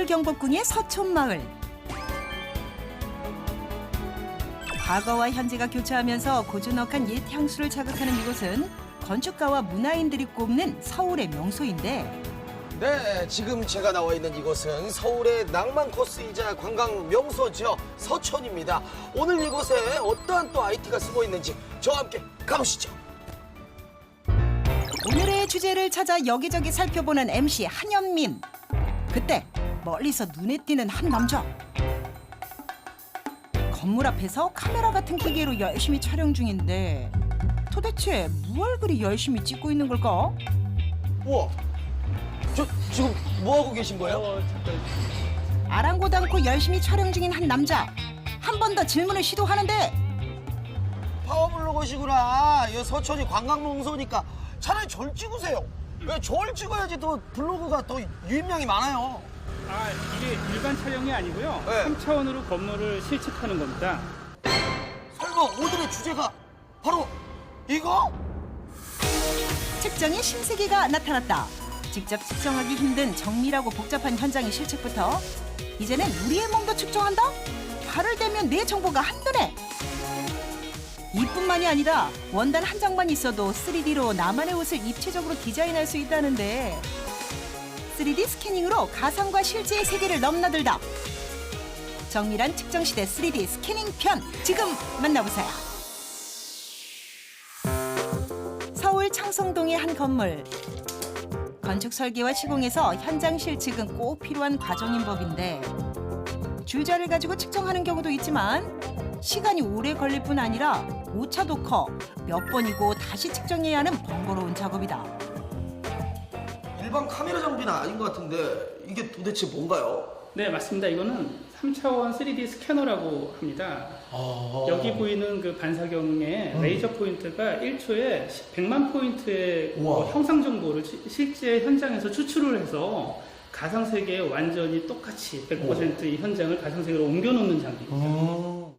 서울 경복궁의 서촌마을. 과거와 현재가 교차하면서 고즈넉한 옛 향수를 자극하는 이곳은 건축가와 문화인들이 꼽는 서울의 명소인데, 네, 지금 제가 나와 있는 이곳은 서울의 낭만 코스이자 관광 명소죠. 서촌입니다. 오늘 이곳에 어떠한 또 IT가 숨어 있는지 저와 함께 가보시죠. 오늘의 주제를 찾아 여기저기 살펴보는 MC 한현민. 그때 멀리서 눈에 띄는 한 남자. 건물 앞에서 카메라 같은 기계로 열심히 촬영 중인데 도대체 무얼 그리 열심히 찍고 있는 걸까? 우와, 저 지금 뭐 하고 계신 거예요? 아랑곳 않고 열심히 촬영 중인 한 남자. 한 번 더 질문을 시도하는데 파워블로거시구나. 이 서촌이 관광 명소니까 차라리 절 찍으세요. 왜 절 찍어야지 또 블로그가 더 유입량이 많아요. 아, 이게 일반 촬영이 아니고요. 네. 3차원으로 건물을 실측하는 겁니다. 설마 오늘의 주제가 바로 이거? 측정의 신세계가 나타났다. 직접 측정하기 힘든 정밀하고 복잡한 현장의 실측부터 이제는 우리의 몸도 측정한다? 발을 대면 내 정보가 한눈에. 이뿐만이 아니라 원단 한 장만 있어도 3D로 나만의 옷을 입체적으로 디자인할 수 있다는데 3D 스캐닝으로 가상과 실제의 세계를 넘나들다. 정밀한 측정 시대 3D 스캐닝 편 지금 만나보세요. 서울 창성동의 한 건물. 건축 설계와 시공에서 현장 실측은 꼭 필요한 과정인 법인데 줄자를 가지고 측정하는 경우도 있지만 시간이 오래 걸릴 뿐 아니라 오차도 커 몇 번이고 다시 측정해야 하는 번거로운 작업이다. 일반 카메라 장비는 아닌 것 같은데 이게 도대체 뭔가요? 네, 맞습니다. 이거는 3차원 3D 스캐너라고 합니다. 여기 보이는 그 반사경의 레이저 포인트가 1초에 100만 포인트의 우와. 형상 정보를 실제 현장에서 추출을 해서 가상세계에 완전히 똑같이 100%이 현장을 가상세계로 옮겨놓는 장비입니다.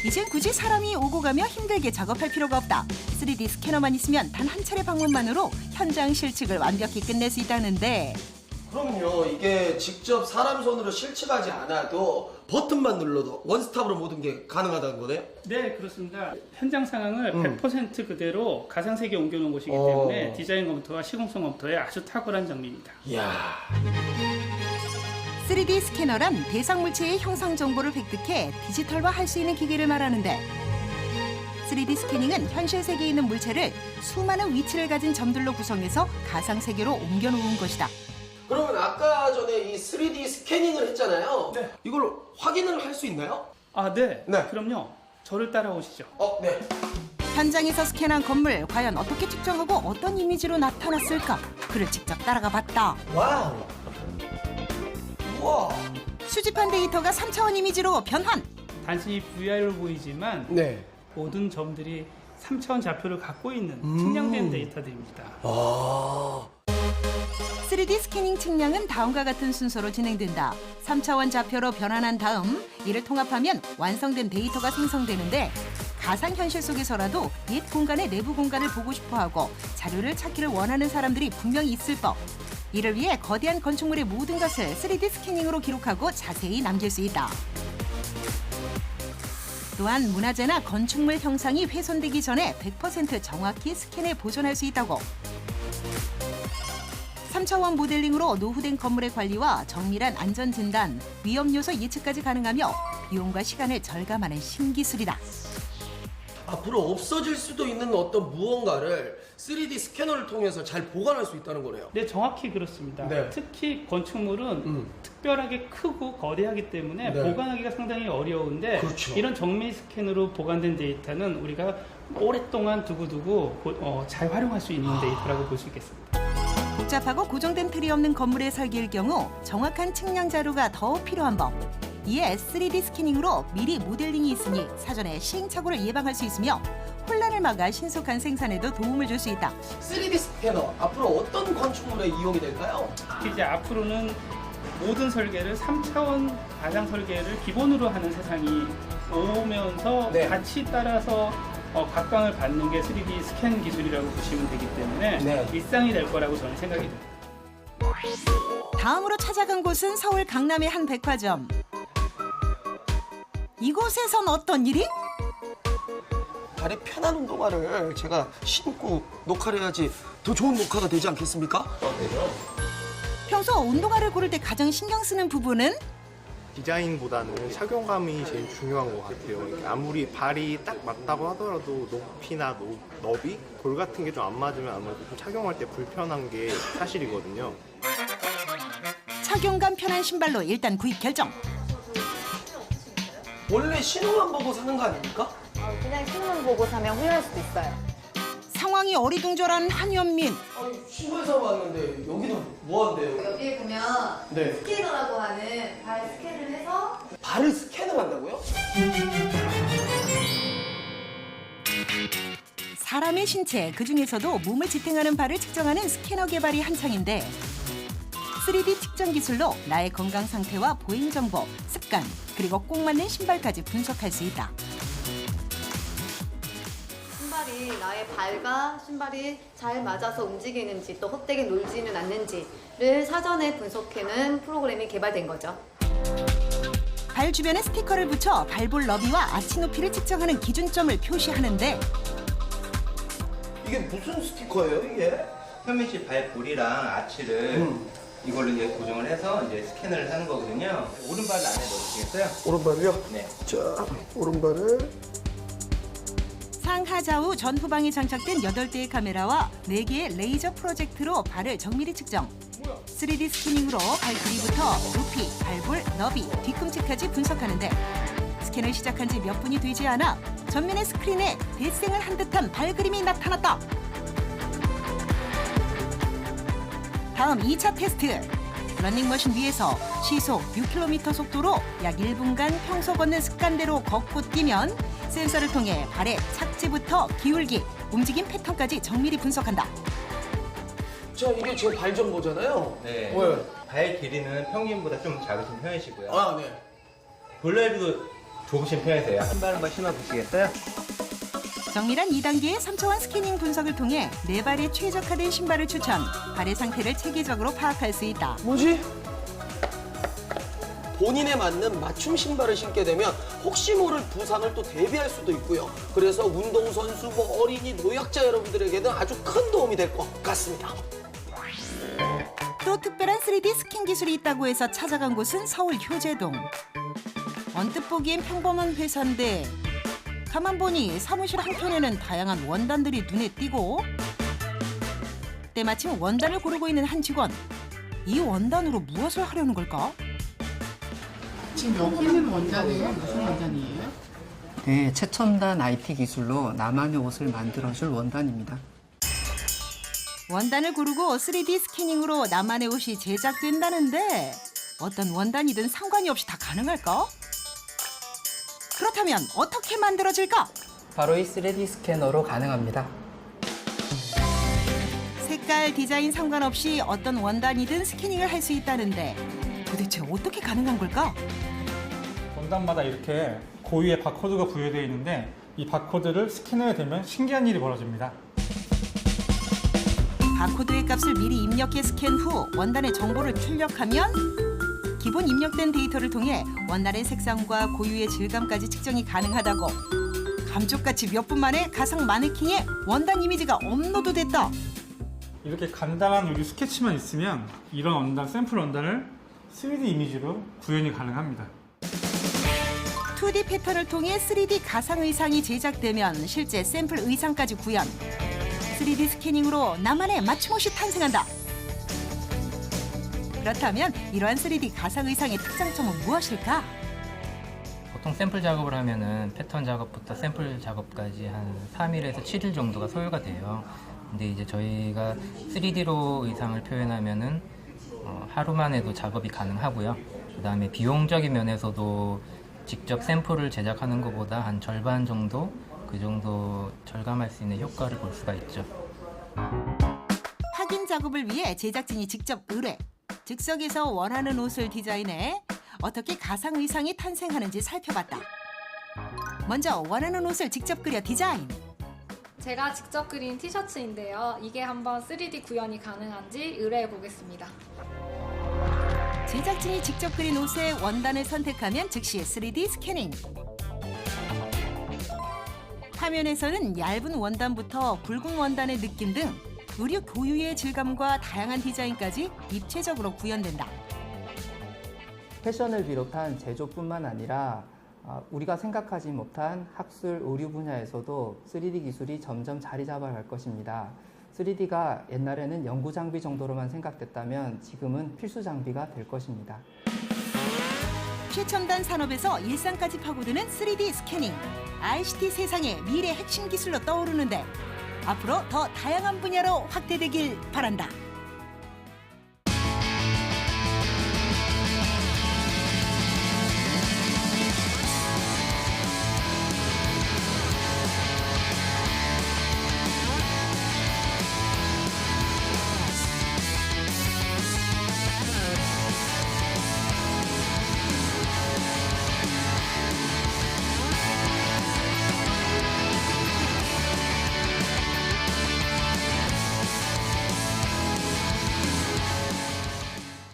이젠 굳이 사람이 오고 가며 힘들게 작업할 필요가 없다. 3D 스캐너만 있으면 단 한 차례 방문만으로 현장 실측을 완벽히 끝낼 수 있다는데 그럼요. 이게 직접 사람 손으로 실측하지 않아도 버튼만 눌러도 원스톱으로 모든 게 가능하다는 거네요? 네, 그렇습니다. 현장 상황을 100% 그대로 가상세계에 옮겨놓은 곳이기 때문에 디자인 검토와 시공성 검토에 아주 탁월한 장비입니다. 이야. 3D 스캐너란 대상 물체의 형상 정보를 획득해 디지털화할 수 있는 기기를 말하는데 3D 스캐닝은 현실 세계에 있는 물체를 수많은 위치를 가진 점들로 구성해서 가상 세계로 옮겨놓은 것이다. 그러면 아까 전에 이 3D 스캐닝을 했잖아요. 네. 이걸 확인을 할 수 있나요? 아, 네. 네. 그럼요. 저를 따라오시죠. 네. 현장에서 스캔한 건물 과연 어떻게 측정하고 어떤 이미지로 나타났을까? 그를 직접 따라가 봤다. 와우. 우와. 수집한 데이터가 3차원 이미지로 변환. 단순히 VR로 보이지만 네. 모든 점들이 3차원 좌표를 갖고 있는 측량된 데이터들입니다. 3D 스캐닝 측량은 다음과 같은 순서로 진행된다. 3차원 좌표로 변환한 다음 이를 통합하면 완성된 데이터가 생성되는데 가상현실 속에서라도 옛 공간의 내부 공간을 보고 싶어하고 자료를 찾기를 원하는 사람들이 분명히 있을 법. 이를 위해 거대한 건축물의 모든 것을 3D 스캐닝으로 기록하고 자세히 남길 수 있다. 또한 문화재나 건축물 형상이 훼손되기 전에 100% 정확히 스캔해 보존할 수 있다고. 3차원 모델링으로 노후된 건물의 관리와 정밀한 안전 진단, 위험 요소 예측까지 가능하며 비용과 시간을 절감하는 신기술이다. 앞으로 없어질 수도 있는 어떤 무언가를 3D 스캐너를 통해서 잘 보관할 수 있다는 거네요. 네, 정확히 그렇습니다. 네. 특히 건축물은 특별하게 크고 거대하기 때문에 네. 보관하기가 상당히 어려운데 그렇죠. 이런 정밀 스캔으로 보관된 데이터는 우리가 오랫동안 두고두고 잘 활용할 수 있는 데이터라고 볼 수 있겠습니다. 복잡하고 고정된 틀이 없는 건물의 설계일 경우 정확한 측량 자료가 더 필요한 법. 이에 3D 스캐닝으로 미리 모델링이 있으니 사전에 시행착오를 예방할 수 있으며 혼란을 막아 신속한 생산에도 도움을 줄 수 있다. 3D 스캐너 앞으로 어떤 건축물에 이용이 될까요? 이제 앞으로는 모든 설계를 3차원 가상 설계를 기본으로 하는 세상이 오면서 네. 같이 따라서 각광을 받는 게 3D 스캔 기술이라고 보시면 되기 때문에 네. 일상이 될 거라고 저는 생각이 듭니다. 다음으로 찾아간 곳은 서울 강남의 한 백화점. 이곳에선 어떤 일이? 발에 편한 운동화를 제가 신고 녹화를 해야지 더 좋은 녹화가 되지 않겠습니까? 평소 운동화를 고를 때 가장 신경 쓰는 부분은 디자인보다는 착용감이 제일 중요한 것 같아요. 이게 아무리 발이 딱 맞다고 하더라도 높이나 너비, 골 같은 게 좀 안 맞으면 아무래도 좀 착용할 때 불편한 게 사실이거든요. 착용감 편한 신발로 일단 구입 결정. 원래 신호만 보고 사는 거 아닙니까? 그냥 신문 보고 사면 후회할 수도 있어요. 상황이 어리둥절한 한현민. 아니 신발 사러 왔는데 여기는 뭐 한대요? 여기에 보면 네. 스캐너라고 하는 발 스캔을 해서 발을 스캔을 한다고요? 사람의 신체, 그중에서도 몸을 지탱하는 발을 측정하는 스캐너 개발이 한창인데 3D 측정 기술로 나의 건강 상태와 보행 정보, 습관, 그리고 꼭 맞는 신발까지 분석할 수 있다. 신발이 나의 발과 신발이 잘 맞아서 움직이는지 또 헛되게 놀지는 않는지를 사전에 분석해는 프로그램이 개발된 거죠. 발 주변에 스티커를 붙여 발볼 너비와 아치 높이를 측정하는 기준점을 표시하는데 이게 무슨 스티커예요 이게? 현민 씨 발볼이랑 아치를 이걸로 이제 고정을 해서 이제 스캔을 하는 거거든요. 오른발 안에 넣으시겠어요? 오른발을요? 네. 자, 오른발을 상하 좌우 전후방에 장착된 8대의 카메라와 4개의 레이저 프로젝트로 발을 정밀히 측정. 3D 스캐닝으로 발 길이부터 높이, 발볼, 너비, 뒤꿈치까지 분석하는데 스캔을 시작한 지 몇 분이 되지 않아 전면의 스크린에 대생을 한 듯한 발 그림이 나타났다. 다음 2차 테스트. 러닝머신 위에서 시속 6km 속도로 약 1분간 평소 걷는 습관대로 걷고 뛰면 센서를 통해 발의 착지부터 기울기, 움직임 패턴까지 정밀히 분석한다. 자 이게 제 발 정보잖아요. 네. 왜? 발 길이는 평균보다 좀 작으신 편이시고요. 아 네. 볼날도 좁으신 편이세요. 신발 한번 신어보시겠어요? 정밀한 2단계의 3차원 스캐닝 분석을 통해 내 발에 최적화된 신발을 추천, 발의 상태를 체계적으로 파악할 수 있다. 뭐지? 본인에 맞는 맞춤 신발을 신게 되면 혹시 모를 부상을 또 대비할 수도 있고요. 그래서 운동선수, 어린이, 노약자 여러분들에게는 아주 큰 도움이 될 것 같습니다. 또 특별한 3D 스캔 기술이 있다고 해서 찾아간 곳은 서울 효재동. 언뜻 보기엔 평범한 회사인데 가만 보니 사무실 한켠에는 다양한 원단들이 눈에 띄고 때마침 원단을 고르고 있는 한 직원. 이 원단으로 무엇을 하려는 걸까? 지금 여기 있는 원단은 무슨 원단이에요? 네, 최첨단 IT 기술로 나만의 옷을 만들어줄 원단입니다. 원단을 고르고 3D 스캐닝으로 나만의 옷이 제작된다는데 어떤 원단이든 상관이 없이 다 가능할까? 그렇다면 어떻게 만들어질까? 바로 이 3D 스캐너로 가능합니다. 색깔, 디자인 상관없이 어떤 원단이든 스캐닝을 할 수 있다는데 도대체 어떻게 가능한 걸까? 원단마다 이렇게 고유의 바코드가 부여되어 있는데 이 바코드를 스캐너에 대면 신기한 일이 벌어집니다. 바코드의 값을 미리 입력해 스캔 후 원단의 정보를 출력하면 기본 입력된 데이터를 통해 원단의 색상과 고유의 질감까지 측정이 가능하다고. 감쪽같이 몇 분 만에 가상 마네킹에 원단 이미지가 업로드됐다. 이렇게 간단한 우리 스케치만 있으면 이런 원단, 샘플 원단을 3D 이미지로 구현이 가능합니다. 2D 패턴을 통해 3D 가상 의상이 제작되면 실제 샘플 의상까지 구현. 3D 스캐닝으로 나만의 맞춤 옷이 탄생한다. 그렇다면 이러한 3D 가상 의상의 특장점은 무엇일까? 보통 샘플 작업을 하면은 패턴 작업부터 샘플 작업까지 한 3일에서 7일 정도가 소요가 돼요. 근데 이제 저희가 3D로 의상을 표현하면은 하루만 해도 작업이 가능하고요. 그다음에 비용적인 면에서도 직접 샘플을 제작하는 것보다 한 절반 정도 그 정도 절감할 수 있는 효과를 볼 수가 있죠. 확인 작업을 위해 제작진이 직접 의뢰. 즉석에서 원하는 옷을 디자인해 어떻게 가상 의상이 탄생하는지 살펴봤다. 먼저 원하는 옷을 직접 그려 디자인. 제가 직접 그린 티셔츠인데요. 이게 한번 3D 구현이 가능한지 의뢰해 보겠습니다. 제작진이 직접 그린 옷의 원단을 선택하면 즉시 3D 스캐닝. 화면에서는 얇은 원단부터 굵은 원단의 느낌 등 의류 고유의 질감과 다양한 디자인까지 입체적으로 구현된다. 패션을 비롯한 제조뿐만 아니라 우리가 생각하지 못한 학술, 의류 분야에서도 3D 기술이 점점 자리 잡아갈 것입니다. 3D가 옛날에는 연구 장비 정도로만 생각됐다면 지금은 필수 장비가 될 것입니다. 최첨단 산업에서 일상까지 파고드는 3D 스캐닝. ICT 세상의 미래 핵심 기술로 떠오르는데 앞으로 더 다양한 분야로 확대되길 바란다.